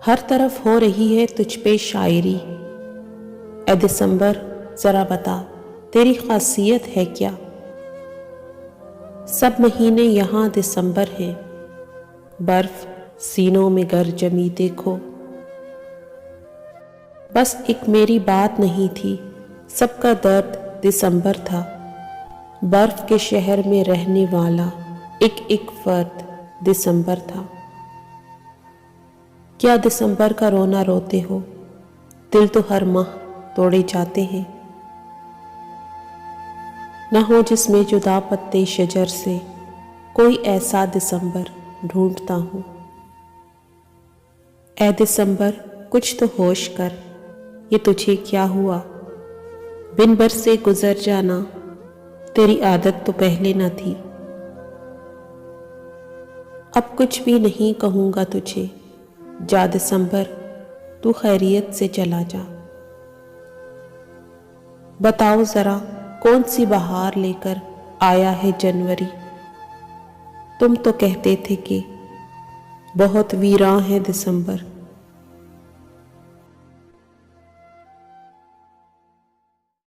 हर तरफ हो रही है तुझ पे शायरी। ए दिसंबर जरा बता तेरी खासियत है क्या। सब महीने यहाँ दिसंबर है, बर्फ सीनों में गर जमी देखो। बस एक मेरी बात नहीं थी, सबका दर्द दिसंबर था। बर्फ के शहर में रहने वाला एक एक फर्द दिसंबर था। क्या दिसंबर का रोना रोते हो, दिल तो हर माह तोड़े जाते हैं। न हो जिसमें जुदा पत्ते शजर से, कोई ऐसा दिसंबर ढूंढता हूँ। ए दिसंबर कुछ तो होश कर, ये तुझे क्या हुआ। बिन बरसे गुजर जाना तेरी आदत तो पहले न थी। अब कुछ भी नहीं कहूँगा तुझे, जा दिसंबर तू खैरियत से चला जा। बताओ जरा कौन सी बहार लेकर आया है जनवरी। तुम तो कहते थे कि बहुत वीरां है दिसंबर।